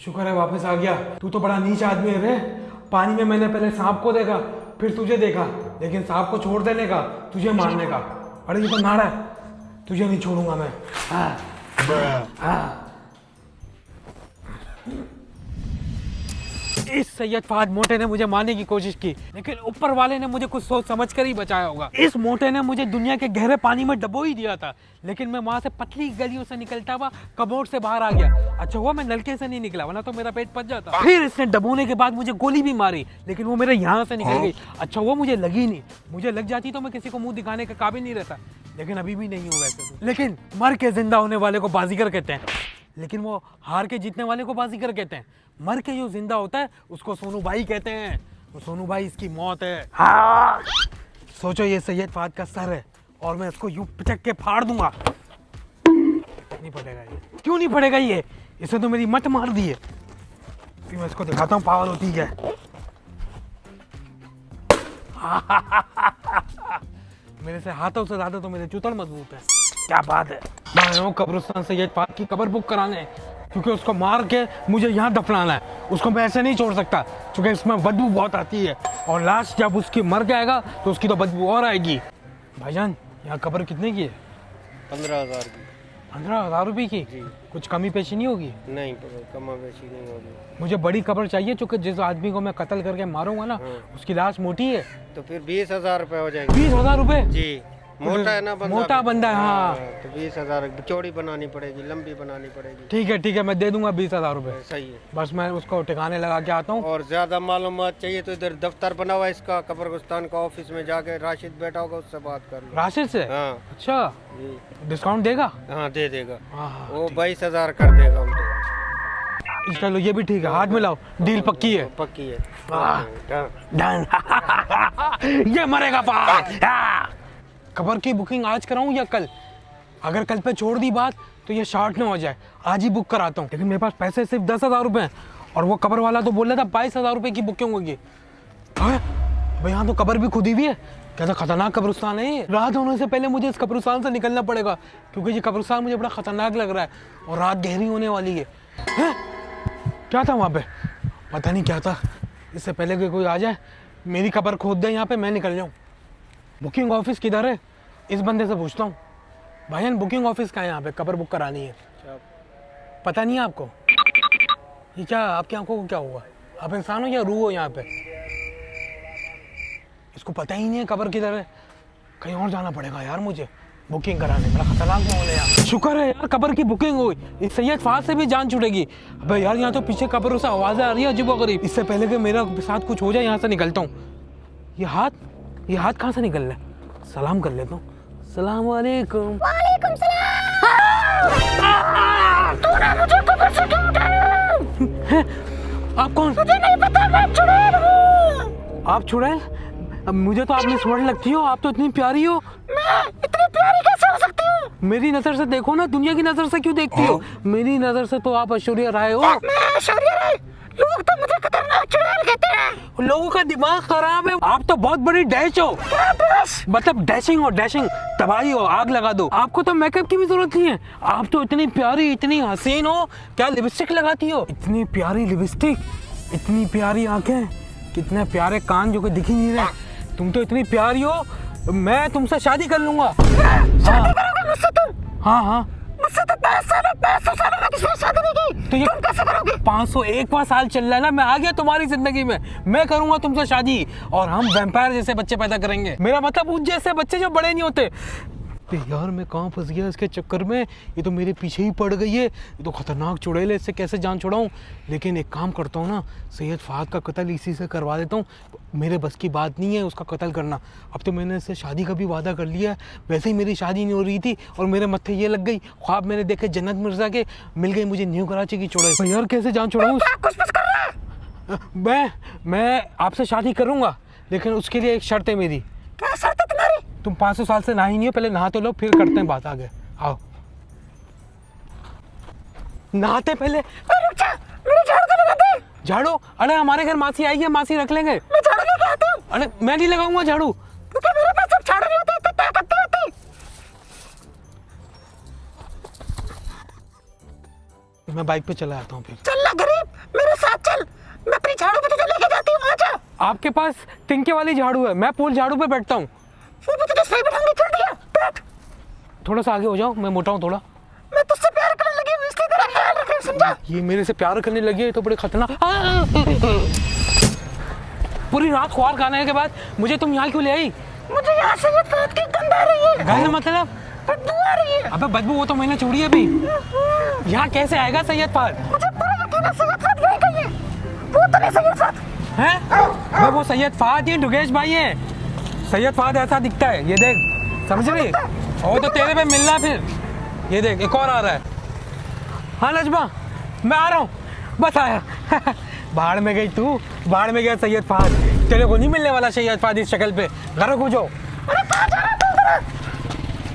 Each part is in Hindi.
शुक्र है वापस आ गया। तू तो बड़ा नीच आदमी है रे। पानी में मैंने पहले सांप को देखा, फिर तुझे देखा, लेकिन सांप को छोड़ देने का, तुझे मारने का। अरे ये तो नाड़ा है, तुझे नहीं छोड़ूंगा मैं। इस सैयद फहद मोटे ने मुझे मारने की कोशिश की, लेकिन ऊपर वाले ने मुझे कुछ सोच समझ कर ही बचाया होगा। इस मोटे ने मुझे दुनिया के गहरे पानी में डबो ही दिया था, लेकिन मैं वहां से पतली गलियों से निकलता हुआ कबोर्ड से बाहर आ गया। अच्छा हुआ मैं नलके से नहीं निकला, वरना तो मेरा पेट पच जाता। फिर इसने डबोने के बाद मुझे गोली भी मारी, लेकिन वो मेरे यहाँ से निकल गई। अच्छा हुआ मुझे लगी नहीं, मुझे लग जाती तो मैं किसी को मुंह दिखाने का काबिल नहीं रहता, लेकिन अभी भी नहीं हूँ वैसे तो। लेकिन मर के जिंदा होने वाले को बाजीगर कहते हैं, लेकिन वो हार के जीतने वाले को बाजीगर कहते हैं। मर के जो जिंदा होता है उसको सोनू भाई कहते हैं। वो सोनू भाई इसकी मौत है। हाँ। सोचो ये सैयद फहद का सर है और मैं इसको यूं पिचक के फाड़ दूंगा। नहीं पड़ेगा ये, क्यों नहीं पड़ेगा ये? इसे तो मेरी मत मार दी है। फिर मैं इसको दिखाता हूँ पावर होती है। मेरे से हाथों से ज्यादा तो मेरे चुतड़ मजबूत है। क्या बात है। मैं आया हूँ कब्रिस्तान सैयद फहद की कब्र बुक कराने, क्योंकि उसको मार के मुझे यहाँ दफनाना है। उसको मैं ऐसे नहीं छोड़ सकता, क्योंकि इसमें बदबू बहुत आती है, और लास्ट जब उसकी मर जाएगा तो उसकी तो बदबू और आएगी। भाईजान यहाँ कब्र कितने की है? 15,000 की। 15,000 रुपये की? जी। कुछ कमी पेशी नहीं होगी? नहीं, कमा बेची नहीं होगी। मुझे बड़ी कब्र चाहिए, क्योंकि जिस आदमी को मैं कत्ल करके मारूंगा ना, उसकी लाश मोटी है। तो फिर 20,000 रुपये हो जाएंगे। 20,000 रुपये? जी, मोटा है ना बंदा। मोटा बंदा है। हाँ तो 20,000 चौड़ी बनानी पड़ेगी, लंबी बनानी पड़ेगी। ठीक है, मैं दे दूंगा 20,000 रुपये। सही है। बस मैं उसको ठिकाने लगा के आता हूँ। और ज्यादा मालूमात चाहिए तो इधर दफ्तर बना हुआ है इसका, कब्रिस्तान का ऑफिस में जाके राशिद बैठा होगा, उससे बात कर लो। राशिद से? हाँ अच्छा, जी। डिस्काउंट देगा? हाँ दे देगा। हाँ वो 22,000 कर देगा हम तो। चलो ये भी ठीक है, हाथ मिलाओ, डील पक्की है। पक्की है। डन। ये मरेगा फहद। कब्र की बुकिंग आज कराऊं या कल? अगर कल पे छोड़ दी बात तो ये शॉर्ट ना हो जाए। आज ही बुक कराता हूँ, लेकिन मेरे पास पैसे सिर्फ 10,000 रुपये हैं, और वो कब्र वाला तो बोल रहा था 22,000 रुपये की बुकिंग होगी। भाई यहाँ तो कब्र भी खुदी हुई है। कैसा खतरनाक कब्रिस्तान है ये। रात होने से पहले मुझे इस कब्रिस्तान से निकलना पड़ेगा, क्योंकि ये कब्रिस्तान मुझे बड़ा खतरनाक लग रहा है, और रात गहरी होने वाली है। क्या था वहाँ पे? पता नहीं क्या था। इससे पहले कि कोई आ जाए, मेरी कब्र खोद दे यहाँ पे, मैं निकल जाऊँ। बुकिंग ऑफिस किधर है? इस बंदे से पूछता हूँ। भाईजान बुकिंग ऑफिस का है यहाँ पे, कब्र बुक करानी है। पता नहीं है आपको? ये क्या, आपकी आंखों को क्या हुआ? आप इंसान हो या रूह हो यहाँ पे? इसको पता ही नहीं है कब्र किधर है। कहीं और जाना पड़ेगा यार मुझे बुकिंग कराने। बड़ा खतरनाक माहौल है यार। शुक्र है यार कब्र की बुकिंग हुई, इस सैयद फहद से भी जान छूटेगी। अबे यार यहाँ तो पीछे कब्र से आवाज़ें आ रही है अजीबोगरीब। इससे पहले कि मेरा साथ कुछ हो जाए, यहाँ से निकलता हूँ। ये हाथ कहाँ से निकल रहा है? सलाम कर लेता हूँ। सलाम वालेकुम। वालेकुम सलाम। तूने मुझे कब्र से क्यों उठाया? आप कौन? मुझे नहीं पता, मैं चुड़ैल हूँ। आप चुड़ैल? अब मुझे तो आपने स्वर्ण लगती हो, आप तो इतनी प्यारी हो। मैं इतनी प्यारी कैसे हो सकती हूँ? मेरी नजर से देखो ना, दुनिया की नजर से क्यों देखती हो? मेरी नजर से तो आप ऐश्वर्या राय हो। मैं ऐश्वर्या राय? लोग तो मुझे खतरनाक चुड़ैल कहते हैं। लोगों का दिमाग खराब है। आप तो बहुत बड़ी डैश हो। क्या डैश? मतलब डैशिंग हो, डैशिंग, तबाही हो, आग लगा दो। आपको तो मेकअप की भी जरूरत नहीं है। आप तो इतनी प्यारी, इतनी हसीन हो, क्या लिपस्टिक लगाती हो? इतनी प्यारी लिपस्टिक, इतनी प्यारी आंखें, कितने प्यारे कान जो कि दिख ही नहीं रहे। तुम तो इतनी प्यारी हो, मैं तुमसे शादी कर लूंगा। शादी करोगे मुझसे तुम? हाँ। मुझसे तो 500 साल में किसी ने शादी नहीं की। तो ये तुम कैसे करोगे? 501वां साल चल रहा है ना, मैं आ गया तुम्हारी जिंदगी में। मैं करूंगा तुमसे शादी, और हम वैम्पायर जैसे बच्चे पैदा करेंगे। मेरा मतलब उन जैसे बच्चे जो बड़े नहीं होते। यार मैं कहाँ फंस गया इसके चक्कर में। ये तो मेरे पीछे ही पड़ गई है। ये तो खतरनाक चुड़ैल है, इससे कैसे जान छुड़ाऊं। लेकिन एक काम करता हूँ ना, सैयद फहद का कत्ल इसी से करवा देता हूँ। मेरे बस की बात नहीं है उसका कत्ल करना। अब तो मैंने इससे शादी का भी वादा कर लिया है। वैसे ही मेरी शादी नहीं हो रही थी, और मेरे मत्थे ये लग गई। ख्वाब मैंने देखे जन्नत मिर्जा के, मिल गई मुझे न्यू कराची की चुड़ैल। यार कैसे जान छुड़ाऊं? कुछ कर रहा है? मैं आपसे शादी करूंगा, लेकिन उसके लिए एक शर्त है मेरी। क्या शर्त है तुम्हारी? तुम 500 साल से नहाई नहीं हो, पहले नहा तो लो, फिर करते हैं बात आगे। आओ नहाते पहले। रुक जा, मेरी झाड़ू तो लगा दे। झाड़ू? अरे हमारे घर मासी आई है, मासी रख लेंगे। मैं झाड़ू लेके आता हूँ। अरे मैं नहीं लगाऊंगा झाड़ू, क्योंकि मेरे पास जब झाड़ू नहीं होती तो क्या करती होती? मैं बाइक पे चला आता हूँ फिर। चल ना गरीब, मेरे साथ चल, मैं अपनी झाड़ू पे तुझे लेके जाती हूँ, आजा। आपके पास तिनके वाली झाड़ू है, मैं पोल झाड़ू पे बैठता हूँ। फिर भी तुझे सही बैठाऊंगी, चल दिया, बैठ। थोड़ा सा आगे हो जाओ, मैं मोटा हूँ थोड़ा। मैं तुझसे प्यार करने लगी हूँ, इसलिए तेरा ख्याल रख रही हूँ, समझा? ये मेरे से प्यार करने लगी है तो बड़े खतरनाक। पूरी रात ख्वार खाने के बाद मुझे तुम यहाँ क्यों ले आई? मुझे यहाँ से ये फात की गंध आ रही है। गंध मतलब? बदबू आ रही है। अबे बदबू वो तो मैंने छोड़ी है अभी। यहाँ कैसे आएगा सैयद फाद? मुझे पूरा यकीन है सैयद फाद यहीं कहीं है। वो तो नहीं सैयद फाद हैं? अबे वो सैयद फाद ये दुगेश भाई है। सैयद फाद ऐसा दिखता है, ये देख, समझ रही? और तो तेरे पे मिलना फिर। ये देख एक और आ रहा है। हाँ नजमा, मैं आ रहा हूँ, बस आया। बाहर में गई तू, बाहर में गया सैयद फाद। तेरे को नहीं मिलने वाला सैयद फाद इस शक्ल पे। घर को जाओ। अरे कहाँ जा रहा है तू?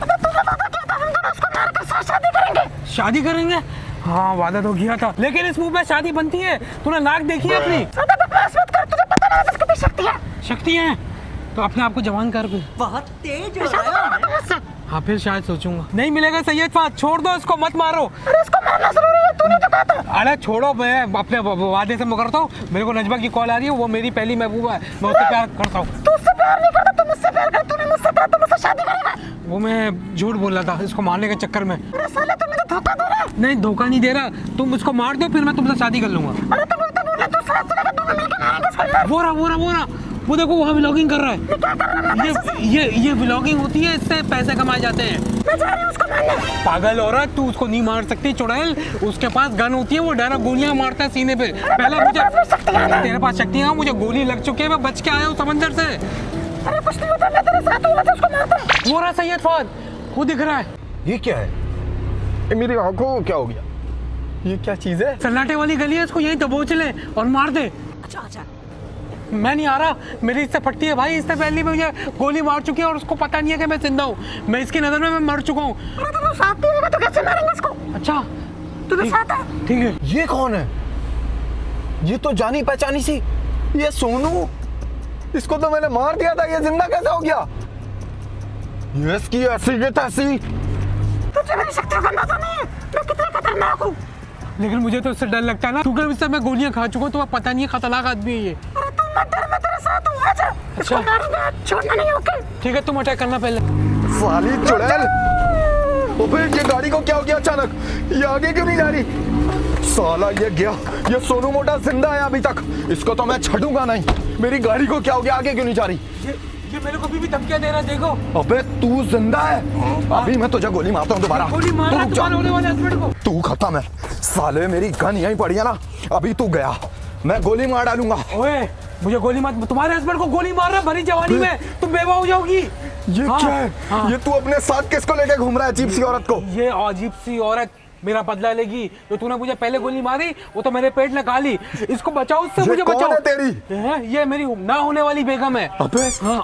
अबे तूने वादा किया था हम दोनों उसको मारकर साथ शादी करेंगे। शादी करेंगे? हाँ वादा तो किया था, लेकिन इस मुंह पे शादी बनती है? तूने नाक देखी है अपनी? अबे बकवास मत कर, तुझे पता नहीं किसकी भी शक्ति है। शक्ति है तो अपने आप को जवान कर फिर। बहुत तेज हो शादी रहा करेगा है। तू मुझसे? हाँ फिर शायद सोचूंगा। नहीं मिलेगा सैयद फाद, छोड़ दो इसको, मत मारो। अरे इसको मारना जरूरी है, तूने तो कहा था। अरे छोड़ो, मैं अपने वादे से मुकरता हूँ। मेरे को नजमा की कॉल आ रही है, वो मेरी पहली महबूबा है, मैं उससे प्यार करता हूँ। तू उससे प्यार नहीं करता, तू मुझसे प्यार कर। तूने मुझसे कहा तू मुझसे शादी करेगा। वो मैं झूठ बोल रहा था इसको मारने के चक्कर में। अरे साले तू मुझे धोखा दे रहा है। नहीं धोखा नहीं दे रहा, तुम उसको मार दो फिर मैं तुमसे शादी कर लूंगा। अरे तू मुझे बोला तू साथ चलेगा, दोनों मिलकर मारेंगे इसको यार। वो वो देखो वहाँ व्लॉगिंग कर रहा है। ये क्या कर रहा है? ये व्लॉगिंग होती है, इससे पैसे कमाए जाते हैं। मैं जा रही हूँ उसको मारने। पागल औरत, तू उसको नहीं मार सकती चुड़ैल। उसके पास गन होती है, वो डायरेक्ट गोलियां मारता है सीने पे। पहले मुझे तेरे पास शक्ति है, मुझे गोली लग चुकी है, मैं बच के आया हूँ समंदर से। अरे कुछ नहीं होता, मैं तेरे साथ हूँ, मैं उसको मारता हूँ। वो रहा सैयद फाद, वो दिख रहा है। ये क्या है? ये मेरी आंखों को क्या हो गया? ये क्या चीज है? सन्नाटे वाली गली है, इसको यहीं दबोच ले और मार दे। अच्छा अच्छा। मैं नहीं आ रहा, मेरी इससे फटती है भाई। इससे पहले मुझे गोली मार चुकी है और उसको पता नहीं है कि मैं जिंदा हूँ। मैं इसकी नजर में मैं मर चुका हूँ। अरे तू साथ नहीं होगा तो कैसे मारेंगे इसको? अच्छा तू भी साथ है। ठीक है। ये कौन है? ये तो जानी पहचानी सी, ये सोनू। इसको तो मैंने मार दिया था, ये जिंदा कैसे हो गया? ये इसकी ऐसी की तैसी। तुझे मेरी शक्तियों का अंदाजा नहीं है, मैं कितना खतरनाक हूँ। लेकिन मुझे तो इससे डर लगता है ना, क्योंकि इससे मैं गोलियां खा चुका हूँ, तो पता नहीं है खतरनाक आदमी है ये। अरे तू मत डर, मैं तेरे साथ हूँ, आजा। इसको मारूंगा, छोड़ना नहीं, ओके? ठीक है, तुम अटैक करना पहले। साली चुड़ैल। अबे ये गाड़ी को क्या हो गया अचानक? ये आगे क्यों नहीं जा रही? साला ये गया, ये सोनू मोटा जिंदा है अभी तक, इसको तो मैं छूंगा नहीं। मेरी गाड़ी को क्या हो गया, आगे क्यों नहीं जा रही? ये मेरे को भी धमकियां दे रहा है, देखो। अबे तू जिंदा है, अभी मैं तुझे गोली मारता हूँ दोबारा। गोली मार रहा है तुम्हारे होने वाले हस्बैंड को। तू खत्म है साले, मेरी गन यहीं पड़ी है ना, अभी तू गया, मैं गोली मार डालूंगा। ओए मुझे गोली मत, तुम्हारे हस्बैंड को गोली मार रहा है भरी जवानी में, तुम बेवा हो जाओगी। ये हाँ, क्या है? हाँ। ये तू अपने साथ किसको लेके घूम रहा है, अजीब सी औरत को? ये अजीब सी औरत मेरा बदला लेगी। जो तूने मुझे पहले गोली मारी वो तो मेरे पेट में गाली। इसको बचाओ, उससे मुझे कौन बचाओ। है तेरी? ये मेरी ना होने वाली बेगम है। अबे हाँ,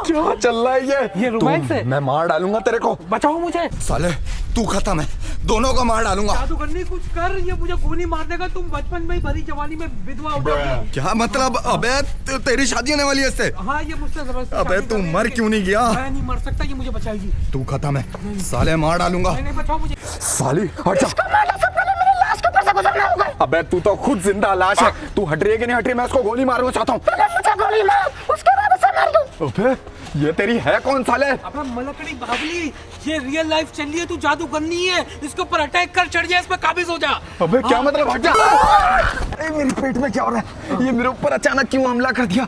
क्या चल रहा है ये रोमांस है। मैं मार डालूंगा तेरे को। बचाओ मुझे। साले तू खत्म है, दोनों को मार डालूंगा। जादू करनी कुछ कर, ये मुझे गोली मार देगा, तुम बचपन में ही भरी जवानी में विधवा हो जाओगी। क्या मतलब? अबे तेरी शादी होने वाली है इससे? हाँ ये मुझसे जबरदस्ती अबे शादी तू कर रही है, मर लेकिन क्यों नहीं गया? मैं नहीं मर सकता, ये मुझे बचाएगी। तू खत्म है साले, मार डालूंगा। नहीं बचाओ मुझे। साली हट जा। इसको मारने से पहले मेरी लाश के ऊपर से गुजरना होगा। अबे तू तो खुद जिंदा लाश है, तू हट रही है कि नहीं हट रही? मैं उसको गोली मारना चाहता हूँ। पहले मुझे गोली मार, उसके बाद उसे मार दूं। अबे ये तेरी है कौन साले? अपना मलकड़ी बाबली, ये रियल लाइफ चल रही है, तू जादू करनी है, इसके ऊपर अटैक कर, चढ़ जा, इस पे काबिज हो जा। अबे क्या मतलब? हट जा। अरे मेरे पेट में क्या हो रहा है? ये मेरे ऊपर अचानक क्यों हमला कर दिया?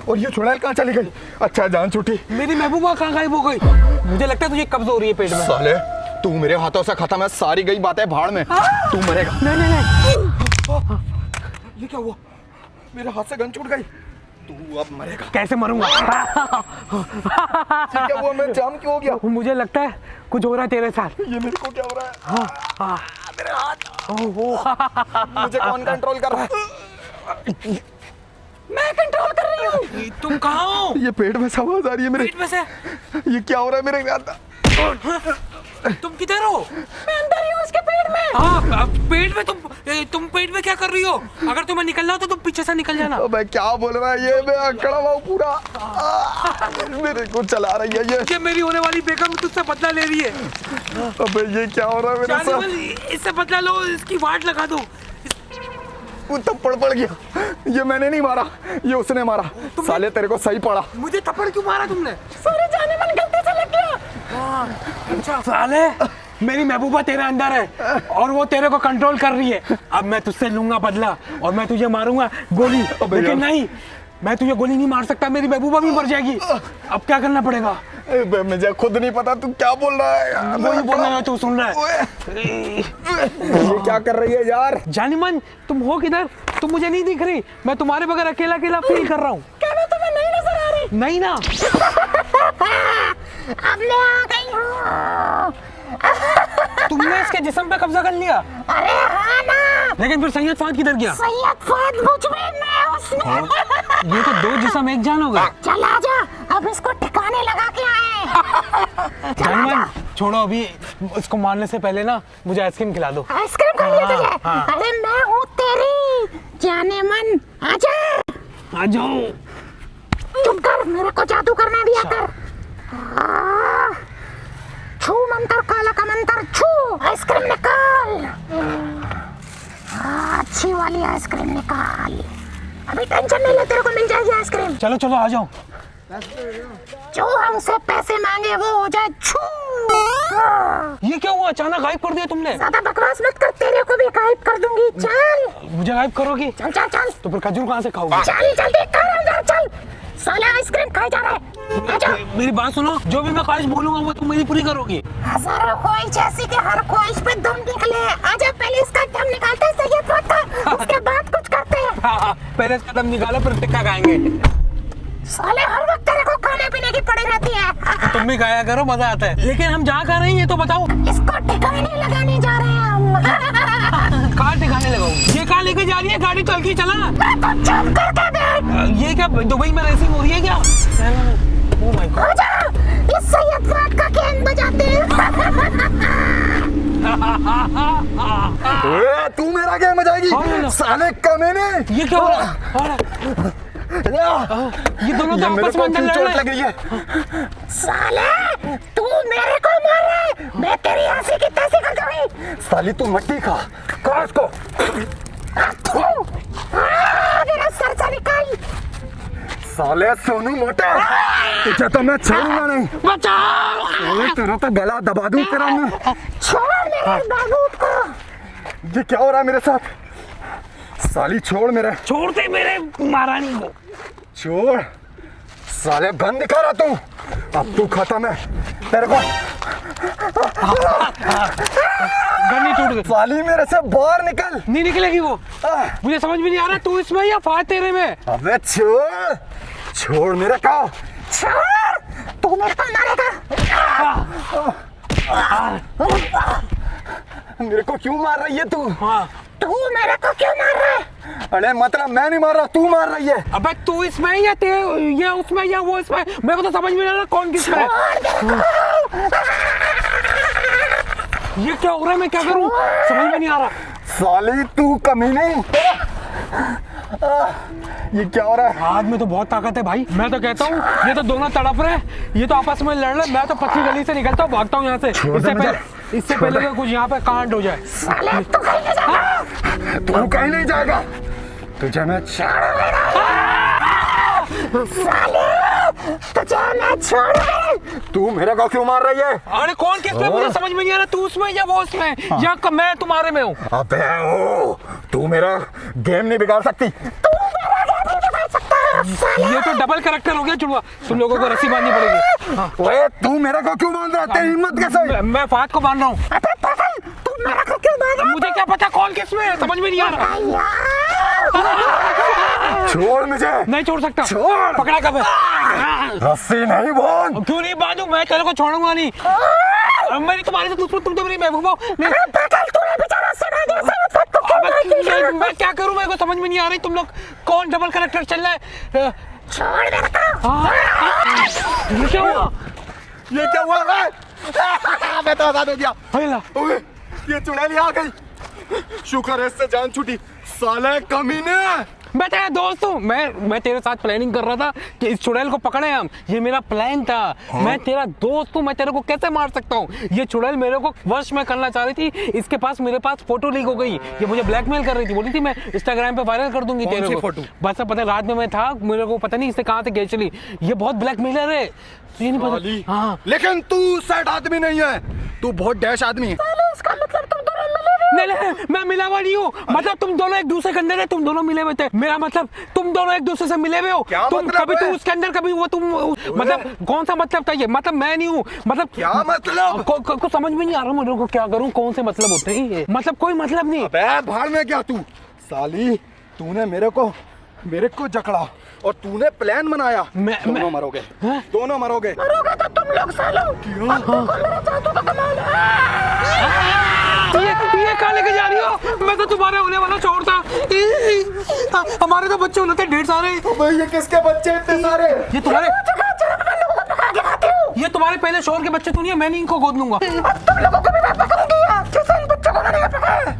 और ये चुड़ैल कहाँ चली गई? अच्छा जान छूटी। मेरी महबूबा कहाँ गायब हो गई? मुझे लगता है तुझे कब्ज हो रही है पेट में। साले तू मेरे हाथों से खत्म है, सारी गई बातें भाड़ में। तू मरेगा। नहीं ये क्या हुआ? मेरे हाथ से गन छूट गई। तू अब मरेगा। कैसे मरूंगा? क्या हुआ? मैं जाम क्यों हो गया? मुझे लगता है कुछ हो रहा है तेरे साथ। ये मेरे को क्या हो रहा है? मेरे हाथ। मुझे कौन कंट्रोल कर रहा है? मैं कंट्रोल कर रही हूँ। तुम कहाँ हो? ये पेट में आवाज आ रही है मेरे। पेट में से? ये क्या हो रहा है मेरे साथ? तुम किधर हो? मैं अंदर ही हूँ उसके पेट में। हाँ पेट में। तुम पेट में क्या कर रही हो? अगर तुम्हें निकलना हो तो तुम पीछे से निकल जाना। मैं क्या बोल रहा है? ये मैं अकड़ा हुआ हूँ पूरा। मेरे को चला रही है ये। मेरी होने वाली बेगम तुझसे बदला ले रही है। अबे ये क्या हो रहा है मेरे जाने साथ? वाली, इससे बदला लो, इसकी वाट लगा दो। को थप्पड़ पड़ गया। ये मैंने नहीं मारा, ये उसने मारा। साले तेरे को सही पड़ा। मुझे थप्पड़ क्यों मारा तुमने? सॉरी जाने मन, गलती से लग गया। अच्छा साले, मेरी महबूबा तेरे अंदर है और वो तेरे को कंट्रोल कर रही है। अब मैं तुझसे लूंगा बदला और मैं तुझे मारूंगा गोली। लेकिन नहीं, मैं तुझे गोली नहीं मार सकता, मेरी महबूबा भी मर जाएगी। अब क्या करना पड़ेगा? मुझे खुद नहीं पता तू क्या बोल रहा है यार। वही बोल रहा है, तू सुन रहा है। ये क्या कर रही है यार? जानीमन, तुम हो किधर? तुम मुझे नहीं दिख रही। मैं तुम्हारे बगैर अकेला अकेला फील कर रहा हूँ। क्या मैं तुम्हें नहीं नजर आ रही? नहीं ना। अब मैं आ गई हूँ। तुमने इसके जिस्म पे कब्जा कर लिया। अरे हाँ ना। लेकिन फिर सैयद फाद किधर गया? सैयद फाद मुझ में, मैं उसमें। ये तो दो जिस्म एक जान हो गए। चल आजा, अब इसको ठिकाने लगा के आए। जानीमन छोड़ो, अभी इसको मारने से पहले ना मुझे आइसक्रीम खिला दो। आइसक्रीम खा लिया तुझे? हाँ। अरे मैं हूँ तेरी जाने मन, आजा। आ जाओ। चुप कर, मेरे को जादू करने दिया कर। छू मंतर काला का मंतर छू, आइसक्रीम निकाल। अच्छी वाली आइसक्रीम निकाल। अभी टेंशन नहीं ले, तेरे को मिल जाएगी आइसक्रीम। चलो चलो आ जाओ। जो हमसे पैसे मांगे वो हो जाए छू। ये क्या हुआ? अचानक गायब कर दिया तुमने। ज्यादा बकवास मत कर, तेरे को भी गायब कर दूंगी। चल मुझे गायब करोगी? चल चल चल। तो फिर खजूर कहाँ से खाओगी? चल जल्दी कर अंदर चल। साला आइसक्रीम खाए जा रहा है। आजा। मेरी बात सुनो, जो भी मैं ख्वाहिश बोलूंगा वो तुम मेरी पूरी करोगी। हजारों ख्वाहिश ऐसी कि हर ख्वाहिश पे दम निकले। आजा, पहले इसका दम निकालते हैं सैयद फाद का, उसके बाद कुछ करते हैं। हाँ, पहले इसका दम निकालो फिर टिक्का खाएंगे। साले हर वक्त तेरे को खाने पीने की पड़ी रहती है। तुम भी खाया करो, मजा आता है। लेकिन हम जहाँ खा रहे हैं ये तो बताओ। इसको ठिकाने लगाने जा रहे हैं हम। कहाँ ठिकाने लगाओ? ये कहाँ लेके जा रही है? गाड़ी तो हल्की चला। तो चुप करके बैठ। ये क्या दुबई में रेसिंग हो रही है क्या? Oh my God. आजा, इस सैयद फाद का गेंद बजाते हैं। ओए, तू मेरा गेम बजाएगी? हाँ, साले कमीने। ये क्या हो रहा है? ये दोनों तो मेरे आपस को में अंदर क्यों लड़ चोट रहे लग हैं। रही है? साले तू मेरे को मार रहा है, मैं तेरी हंसी की तैसी कर दूंगी। साली तू मट्टी खा इसको। मेरा सर से निकाल। साले सोनू मोटा, तुझे तो मैं छोड़ूंगा नहीं। बचाओ! साले तेरा तो गला दबा दूं तेरा मैं। छोड़ मेरे बाबूत को। ये क्या हो रहा है मेरे साथ? साली छोड़ मेरे, छोड़ते मेरे महारानी को। छोड़। साले गन दिखा रहा तू, अब तू खत्म है तेरे को। गन नहीं टूट गई। साली मेरे से बाहर निकल। नहीं निकलेगी वो। मुझे समझ में नहीं आ रहा तू इसमें या फाद तेरे में। अबे छोड़, छोड़ मेरे को। छोड़, तू मेरे को मारेगा। मेरे को क्यों मार रही है तू? हाँ। तू मेरे को क्यों मार रहा है? अरे मतलब मैं नहीं मार रहा, तू मार रही है। अबे तू इसमें या ये उसमें या वो इसमें, मेरे को तो समझ में नहीं आ रहा कौन किसमें है। ये क्या हो रहा है? मैं क्या करूं? समझ में नहीं आ रहा। साली तू कमीने। ये क्या हो रहा है? हाथ में तो बहुत ताकत है भाई। मैं तो कहता हूँ ये तो दोनों तड़प रहे हैं, ये तो आपस में लड़ रहे हैं। मैं तो पतली गली से निकलता हूँ, भागता हूँ यहाँ से। इससे पहले तो कुछ यहाँ पे कांड हो जाए। साले तू कहीं नहीं जाएगा। तू कहीं नहीं जाएगा, तुझे मैं साले तुझे मैं छोड़ूंगी। तू मेरे को क्यों मार रही है? अरे कौन किसमें? मुझे समझ में नहीं आ रहा। तू उसमें या वो उसमें या मैं तुम्हारे में हूँ। अबे ओ, तू मेरा गेम नहीं बिगाड़ सकती। ये तो डबल कैरेक्टर हो गया जुड़वा। तुम लोगों को रस्सी बांधनी पड़ेगी। हाँ। ओए तू मेरे को क्यों बांध रहा है? तेरी हिम्मत कैसे? मैं फाद को बांध रहा हूँ। अबे पागल, तू मेरे को क्यों मार रहा है? मुझे क्या पता कौन किसमें है, समझ में नहीं आ रहा। छोड़ मुझे। नहीं छोड़ सकता। छोड़। पकड़ा कब है? रस्सी नहीं बांध। क्यों नहीं बांधू? मैं तेरे को छोड़ूंगा नहीं। मेरी तुम्हारे से दुश्मन, तुम तो मेरी महबूबा हो। मैं क्या करूं? मेरे को समझ में नहीं आ रही तुम लोग कौन डबल कैरेक्टर चल रहा है। छोड़ मेरे को। ये क्या हुआ? ये क्या हुआ? मैं तो आजाद हो गया। हैला। ओए, ये चुड़ैल आ गई। शुक्र है इससे जान छूटी। साले कमीने। मैं तेरा दोस्त हूँ। मैं तेरे साथ प्लानिंग कर रहा था कि इस चुड़ैल को पकड़े हम। ये मेरा प्लान था। मैं तेरा दोस्त हूँ, मैं तेरे को कैसे मार सकता हूँ? ये चुड़ैल मेरे को वश में करना चाह रही थी। इसके पास मेरे पास फोटो लीक हो गई। ये मुझे ब्लैकमेल कर रही थी, बोली थी मैं इंस्टाग्राम पे वायरल कर दूंगी तेरे को। फोटो? बस अब पता रात में मैं था, मेरे को पता नहीं इससे कहाँ से खींच चली। ये बहुत ब्लैकमेलर है, तुझे नहीं पता? हाँ लेकिन तू सेट आदमी नहीं है, तू बहुत डैश आदमी है। इसका मतलब तुम दोनों मिले हुए नहीं, मैं मिला हुआ नहीं हूँ। मतलब तुम दोनों एक दूसरे के अंदर है, तुम दोनों मिले हुए थे। मेरा मतलब तुम दोनों एक दूसरे से मिले हुए हो। क्या तुम मतलब कभी है? तुम उसके अंदर, कभी वो तुम, मतलब कौन सा मतलब था ये? मतलब मैं नहीं हूँ, मतलब क्या मतलब? को समझ में नहीं आ रहा मेरे को, क्या करूँ? कौन से मतलब होते हैं ये? मतलब कोई मतलब नहीं। अबे भाड़ में क्या तू साली, तूने मेरे को जकड़ा और तूने प्लान बनाया। दोनों मरोगे, दोनों मरोगे। मरोगे तो तुम लोग सालों। क्यों? मेरा जादू का कमाल है। ये कहाँ लेके जा रही हो? मैं तो तुम्हारे होने वाला चोर था। हमारे तो बच्चे होने थे ढेर सारे। ये किसके बच्चे इतने सारे? ये तुम्हारे पहले शोर के बच्चे तो नहीं है, मैं नहीं इनको गोद लूंगा। तुम लोगों को भी मैं पकाऊंगी यार, जैसे इन बच्चों को मैंने पकाया।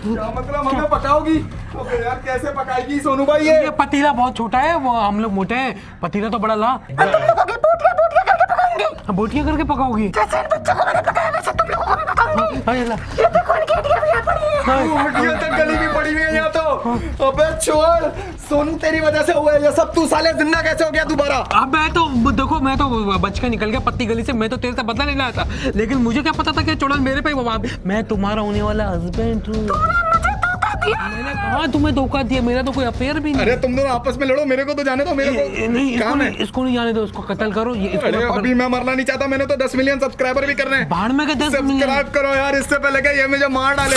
क्या मतलब हमें पकाओगी? अबे यार कैसे पकाएगी सोनू भाई ये? पतीला बहुत छोटा है, वो हम लोग मोटे हैं। पतीला तो बड़ा ला। तुम लोगों की बोटियां करके पकाऊंगी। बोटियां करके पकाओगी? जैसे इन बच्चों को मैंने पकाया वैसे तुम लोगों को भी पकाऊंगी। अरे ला। ये देखो इनकी हड्डियां भी यहाँ पड़ी हैं। हड्डियां तक गली भी पड़ी हुई है यहाँ तो। अबे छोड़, सोनू तेरी वजह से हुआ है ये सब। तू साले जिंदा कैसे हो गया दोबारा? अब मैं तो देखो, मैं तो बच के निकल गया पत्ती गली से। मैं तो तेरे से बदला नहीं लाया था, लेकिन मुझे क्या पता था कि चुड़ैल मेरे पे ही। मैं तुम्हारा होने वाला हस्बैंड हूँ। मैंने कहा तुम्हें धोखा दिया, मेरा तो कोई अफेयर भी नहीं। अरे तुम दोनों आपस में लड़ो, मेरे को तो जाने दो। मेरे को नहीं, काम है। इसको नहीं जाने दो, उसको कत्ल करो। अरे अभी मैं मरना नहीं चाहता, मैंने तो 10 मिलियन सब्सक्राइबर भी करने हैं। भाड़ में के 10 मिलियन। सब्सक्राइब करो यार, इससे पहले कि ये मुझे मार डाले।